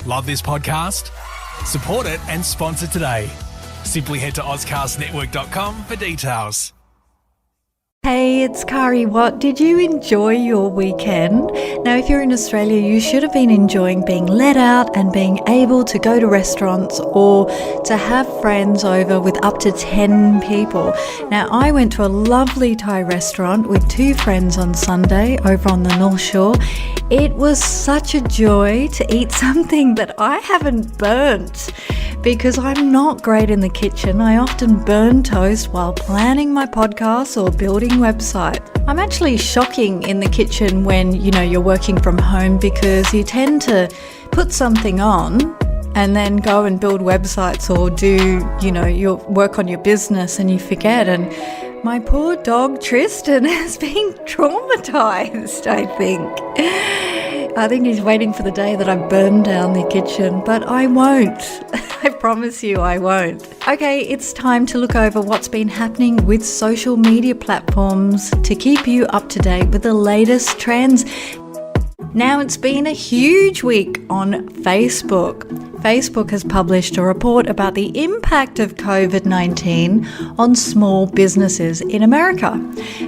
Love this podcast? Support it and sponsor today. Simply head to AuscastNetwork.com for details. Hey, it's Kari Watt. Did you enjoy your weekend? Now, if you're in Australia, you should have been enjoying being let out and being able to go to restaurants or to have friends over with up to 10 people. Now, I went to a lovely Thai restaurant with 2 friends on Sunday over on the North Shore. It was such a joy to eat something that I haven't burnt because I'm not great in the kitchen. I often burn toast while planning my podcast or building website. I'm actually shocking in the kitchen when, you're working from home because you tend to put something on and then go and build websites or do, your work on your business and you forget. And my poor dog Tristan has been traumatized, I think he's waiting for the day that I burn down the kitchen, but I won't. I promise you I won't. Okay, it's time to look over what's been happening with social media platforms to keep you up to date with the latest trends. Now, it's been a huge week on Facebook. Facebook has published a report about the impact of COVID-19 on small businesses in America.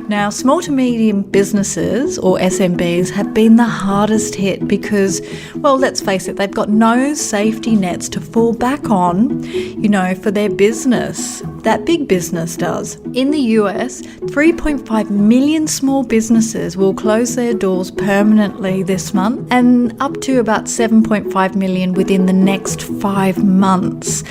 Now, small to medium businesses, or SMBs, have been the hardest hit because, well, let's face it, they've got no safety nets to fall back on, for their business. That big business does. In the US, 3.5 million small businesses will close their doors permanently this month, and up to about 7.5 million within the next 5 months.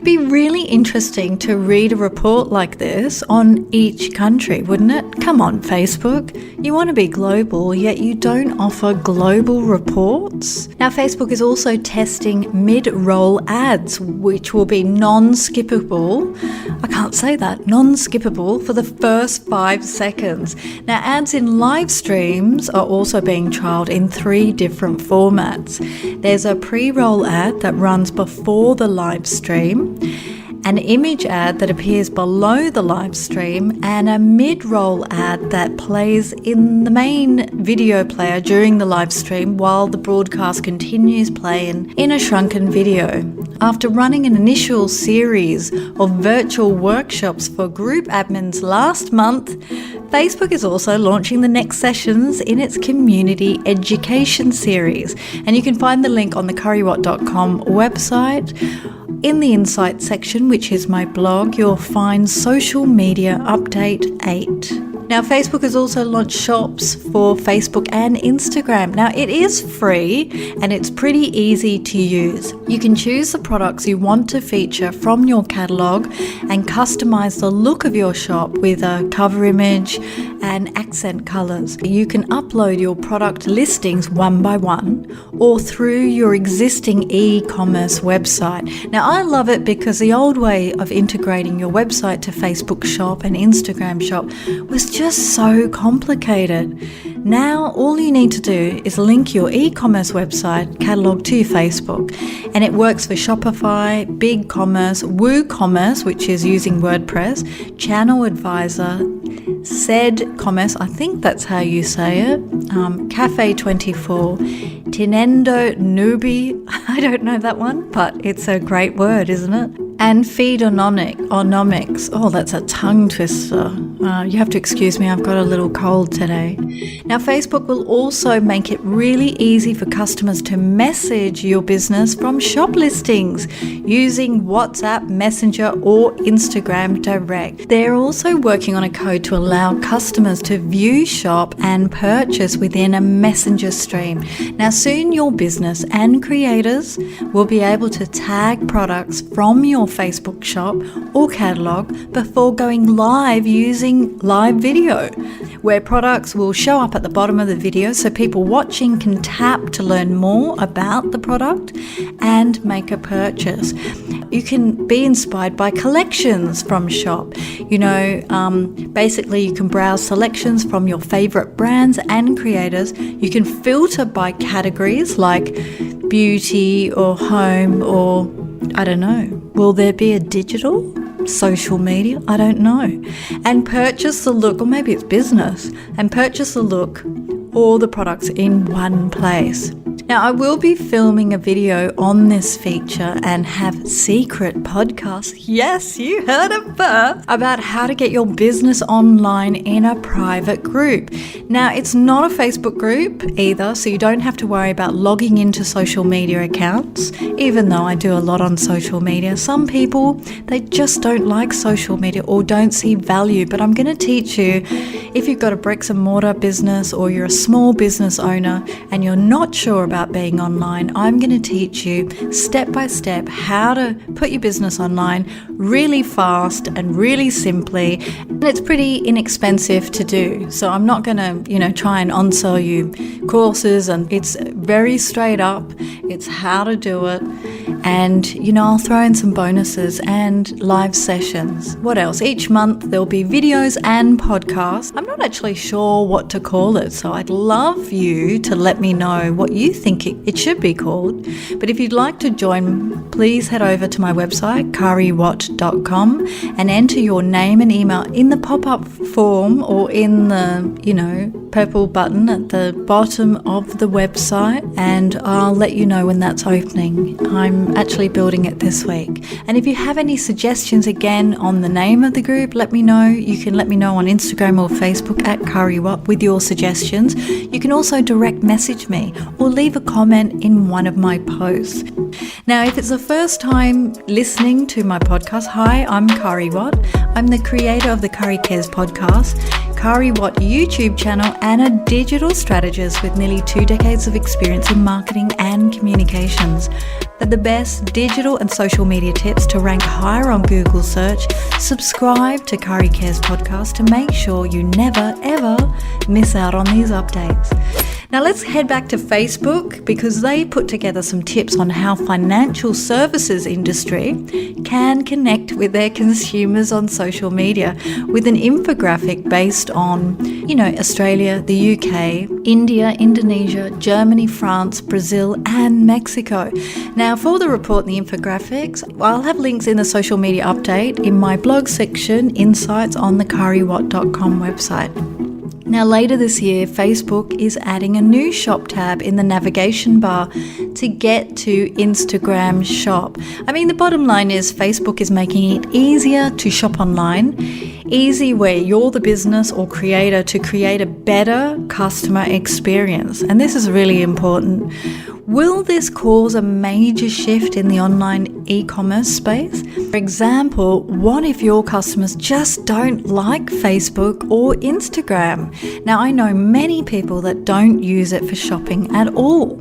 It'd be really interesting to read a report like this on each country, wouldn't it? Come on, Facebook. You want to be global, yet you don't offer global reports. Now, Facebook is also testing mid-roll ads, which will be non-skippable. I can't say that. Non-skippable for the first 5 seconds. Now, ads in live streams are also being trialled in 3 different formats. There's a pre-roll ad that runs before the live stream, an image ad that appears below the live stream, and a mid-roll ad that plays in the main video player during the live stream while the broadcast continues playing in a shrunken video. After running an initial series of virtual workshops for group admins last month, Facebook is also launching the next sessions in its community education series. And you can find the link on the kariwatt.com website. In the Insights section, which is my blog, you'll find Social Media Update 8. Now, Facebook has also launched shops for Facebook and Instagram. Now, it is free and it's pretty easy to use. You can choose the products you want to feature from your catalogue and customise the look of your shop with a cover image and accent colours. You can upload your product listings one by one or through your existing e-commerce website. Now, I love it because the old way of integrating your website to Facebook Shop and Instagram Shop was just so complicated. Now, all you need to do is link your e-commerce website catalog to Facebook, and it works for Shopify, BigCommerce, WooCommerce, which is using WordPress, Channel Advisor, ZedCommerce, I think that's how you say it, Cafe24, Tinendo Nubi, I don't know that one, but it's a great word, isn't it? And Feedonomics. Oh, that's a tongue twister. You have to excuse me, I've got a little cold today. Now, Facebook will also make it really easy for customers to message your business from shop listings using WhatsApp, Messenger, or Instagram Direct. They're also working on a code to allow customers to view, shop, and purchase within a Messenger stream. Now, soon your business and creators will be able to tag products from your Facebook shop or catalog before going live using live video, where products will show up at the bottom of the video so people watching can tap to learn more about the product and make a purchase. You can be inspired by collections from shop. Basically you can browse selections from your favorite brands and creators. You can filter by categories like beauty or home or I don't know. Will there be a digital? Social media? I don't know. And purchase the look, or maybe it's business, and purchase the look, all the products in one place. Now, I will be filming a video on this feature and have secret podcasts. Yes, you heard it first. About how to get your business online in a private group. Now, it's not a Facebook group either, so you don't have to worry about logging into social media accounts, even though I do a lot on social media. Some people, they just don't like social media or don't see value, but I'm going to teach you, if you've got a bricks and mortar business or you're a small business owner and you're not sure about being online, I'm going to teach you step by step how to put your business online really fast and really simply. And it's pretty inexpensive to do. So I'm not going to, try and on-sell you courses, and it's very straight up. It's how to do it. And, I'll throw in some bonuses and live sessions. What else? Each month there'll be videos and podcasts. I'm not actually sure what to call it, so I'd love you to let me know what you think it should be called. But if you'd like to join, please head over to my website, kariwatt.com, and enter your name and email in the pop-up form or in the, purple button at the bottom of the website, and I'll let you know when that's opening. I'm actually building it this week. And if you have any suggestions again on the name of the group, let me know. You can let me know on Instagram or Facebook at kariwatt with your suggestions. You can also direct message me or leave a comment in one of my posts. Now, if it's the first time listening to my podcast, hi, I'm Kari Watt. I'm the creator of the Kari Cares podcast, Kari Watt YouTube channel, and a digital strategist with nearly 2 decades of experience in marketing and communications. For the best digital and social media tips to rank higher on Google search, subscribe to Kari Cares podcast to make sure you never ever miss out on these updates. Now let's head back to Facebook, because they put together some tips on how financial services industry can connect with their consumers on social media with an infographic based on, Australia, the UK, India, Indonesia, Germany, France, Brazil, and Mexico. Now for the report and the infographics, I'll have links in the social media update in my blog section, Insights, on the kariwatt.com website. Now later this year, Facebook is adding a new shop tab in the navigation bar to get to Instagram Shop. The bottom line is Facebook is making it easier to shop online. Easy where you're the business or creator to create a better customer experience. And this is really important. Will this cause a major shift in the online e-commerce space? For example, what if your customers just don't like Facebook or Instagram? Now, I know many people that don't use it for shopping at all.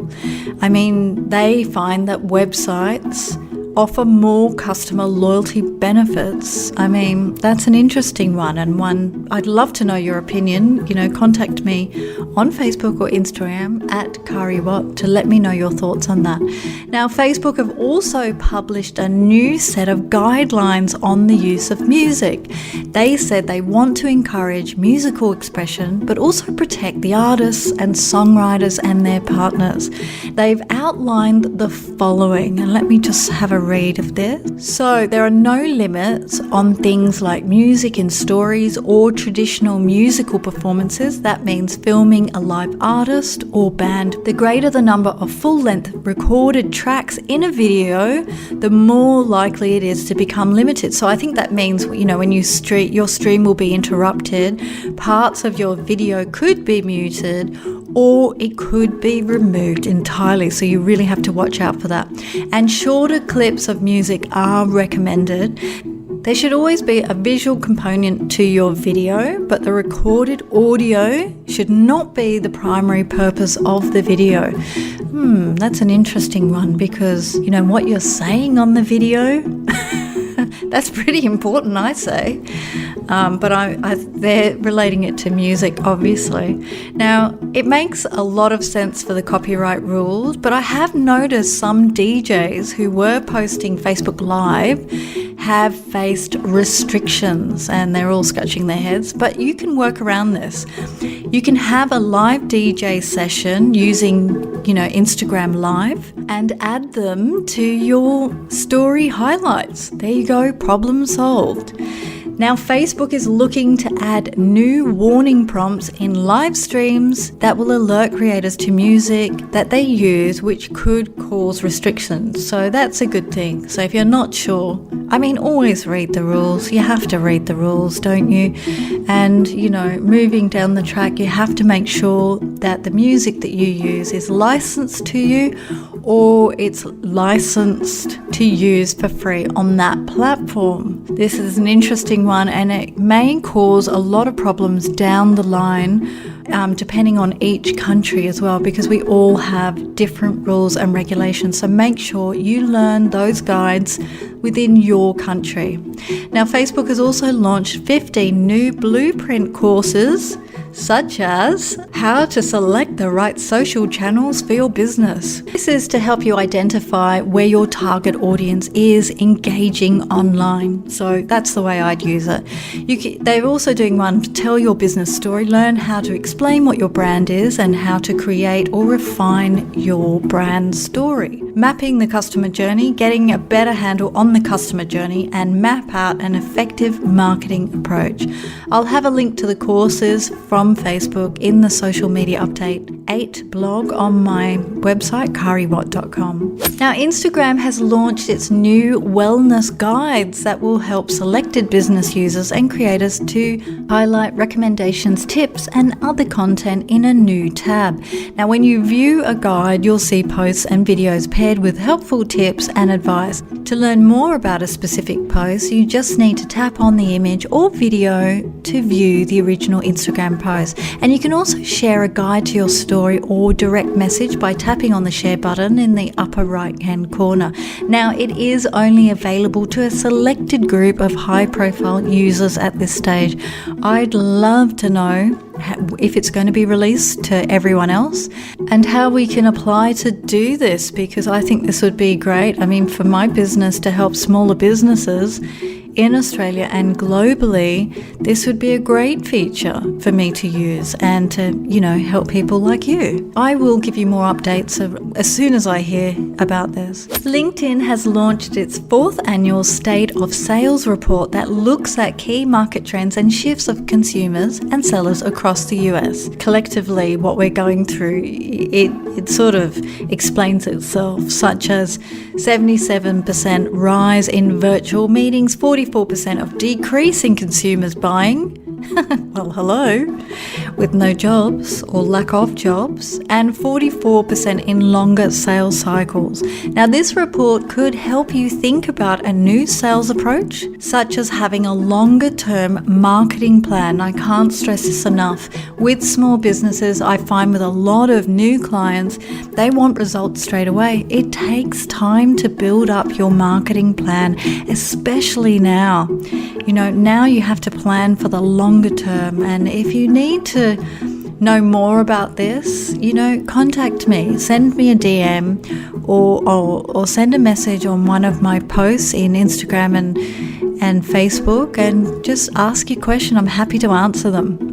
They find that websites offer more customer loyalty benefits. That's an interesting one, and one I'd love to know your opinion. Contact me on Facebook or Instagram at kariwatt to let me know your thoughts on that. Now, Facebook have also published a new set of guidelines on the use of music. They said they want to encourage musical expression, but also protect the artists and songwriters and their partners. They've outlined the following, and let me just have a read of this. So there are no limits on things like music in stories or traditional musical performances. That means filming a live artist or band. The greater the number of full-length recorded tracks in a video, the more likely it is to become limited. So I think that means, when you your stream will be interrupted, parts of your video could be muted, or it could be removed entirely. So you really have to watch out for that. And shorter clips of music are recommended. There should always be a visual component to your video, but the recorded audio should not be the primary purpose of the video. That's an interesting one, because what you're saying on the video that's pretty important, I say. But they're relating it to music, obviously. Now, it makes a lot of sense for the copyright rules, but I have noticed some DJs who were posting Facebook Live have faced restrictions, and they're all scratching their heads, but you can work around this. You can have a live DJ session using, Instagram Live, and add them to your story highlights. There you go, problem solved. Now, Facebook is looking to add new warning prompts in live streams that will alert creators to music that they use, which could cause restrictions. So that's a good thing. So if you're not sure, always read the rules. You have to read the rules, don't you? And, moving down the track, you have to make sure that the music that you use is licensed to you, or it's licensed to use for free on that platform. This is an interesting one, and it may cause a lot of problems down the line, depending on each country as well, because we all have different rules and regulations. So make sure you learn those guides within your country. Now, Facebook has also launched 15 new blueprint courses, such as how to select the right social channels for your business. This is to help you identify where your target audience is engaging online. So that's the way I'd use it. They're also doing one to tell your business story, learn how to explain what your brand is and how to create or refine your brand story. Mapping the customer journey, getting a better handle on the customer journey, and map out an effective marketing approach. I'll have a link to the courses from Facebook in the social media update 8 blog on my website, kariwatt.com. Now, Instagram has launched its new wellness guides that will help selected business users and creators to highlight recommendations, tips, and other content in a new tab. Now, when you view a guide, you'll see posts and videos paired with helpful tips and advice. To learn more about a specific post, you just need to tap on the image or video to view the original Instagram post. And you can also share a guide to your story or direct message by tapping on the share button in the upper right-hand corner. Now, it is only available to a selected group of high-profile users at this stage. I'd love to know if it's going to be released to everyone else and how we can apply to do this, because I think this would be great. For my business to help smaller businesses in Australia and globally, this would be a great feature for me to use and to, help people like you. I will give you more updates as soon as I hear about this. LinkedIn has launched its 4th annual State of Sales report that looks at key market trends and shifts of consumers and sellers across the US. Collectively, what we're going through, it sort of explains itself, such as 77% rise in virtual meetings, 44% of decrease in consumers buying, well, hello, with no jobs or lack of jobs, and 44% in longer sales cycles. Now, this report could help you think about a new sales approach, such as having a longer-term marketing plan. I can't stress this enough. With small businesses, I find with a lot of new clients, they want results straight away. It takes time to build up your marketing plan, especially now. Now you have to plan for the longer term. And if you need to know more about this, contact me. Send me a DM or send a message on one of my posts in Instagram and Facebook, and just ask your question. I'm happy to answer them.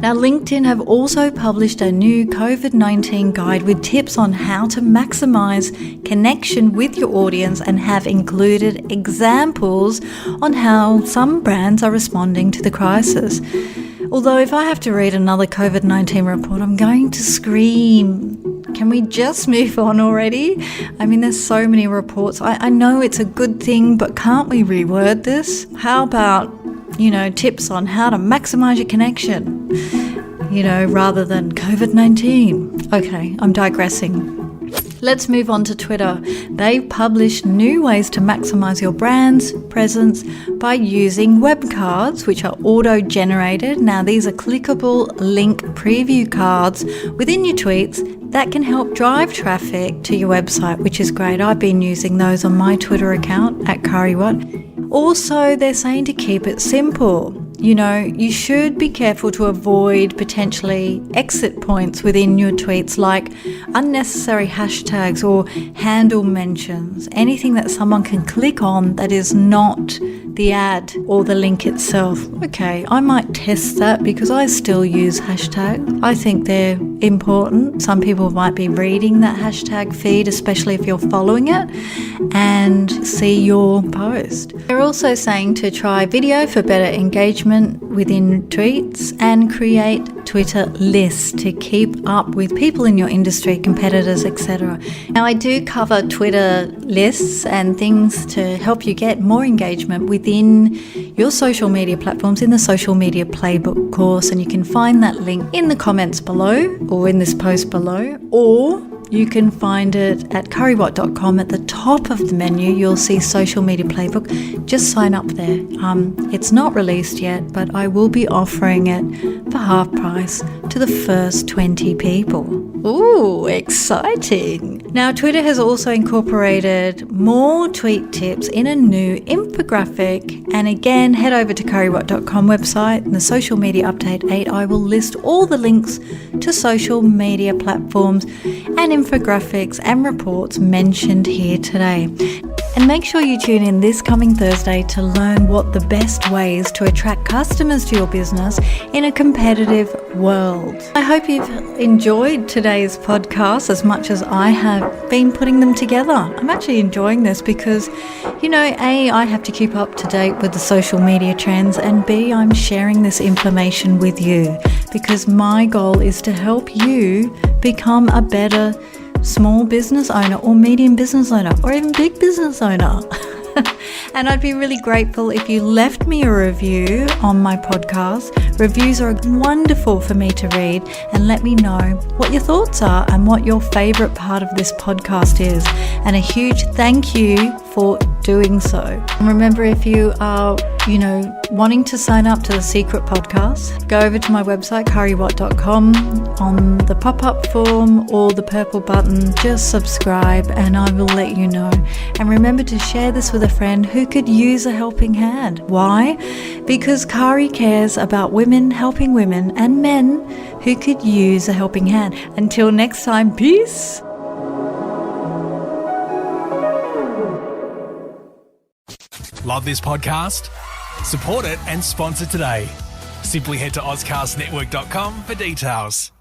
Now, LinkedIn have also published a new COVID-19 guide with tips on how to maximize connection with your audience and have included examples on how some brands are responding to the crisis. Although if I have to read another COVID-19 report, I'm going to scream. Can we just move on already? There's so many reports. I know it's a good thing, but can't we reword this? How about tips on how to maximize your connection, rather than COVID-19. Okay, I'm digressing. Let's move on to Twitter. They've published new ways to maximize your brand's presence by using web cards, which are auto-generated. Now, these are clickable link preview cards within your tweets that can help drive traffic to your website, which is great. I've been using those on my Twitter account at kariwatt. Also, they're saying to keep it simple. you should be careful to avoid potentially exit points within your tweets, like unnecessary hashtags or handle mentions, anything that someone can click on that is not the ad or the link itself. Okay, I might test that because I still use hashtags. I think they're important. Some people might be reading that hashtag feed, especially if you're following it, and see your post. They're also saying to try video for better engagement within tweets and create Twitter lists to keep up with people in your industry, competitors, etc. Now, I do cover Twitter lists and things to help you get more engagement within your social media platforms in the Social Media Playbook course, and you can find that link in the comments below or in this post below, or you can find it at currywatt.com. At the top of the menu, you'll see Social Media Playbook. Just sign up there. It's not released yet, but I will be offering it for half price to the first 20 people. Ooh, exciting. Now, Twitter has also incorporated more tweet tips in a new infographic. And again, head over to currywatt.com website. In the Social Media Update 8, I will list all the links to social media platforms and infographics and reports mentioned here today. And make sure you tune in this coming Thursday to learn what the best ways to attract customers to your business in a competitive world. I hope you've enjoyed today's podcast as much as I have been putting them together. I'm actually enjoying this because, A, I have to keep up to date with the social media trends, and B, I'm sharing this information with you because my goal is to help you become a better small business owner or medium business owner or even big business owner. And I'd be really grateful if you left me a review on my podcast. Reviews are wonderful for me to read, and let me know what your thoughts are and what your favorite part of this podcast is. And a huge thank you for doing so. And remember, if you are, wanting to sign up to the secret podcast, go over to my website, currywatt.com. On the pop-up form or the purple button, just subscribe and I will let you know. And remember to share this with a friend who could use a helping hand. Why? Because Kari cares about women helping women and men who could use a helping hand. Until next time, peace. Love this podcast? Support it and sponsor today. Simply head to AuscastNetwork.com for details.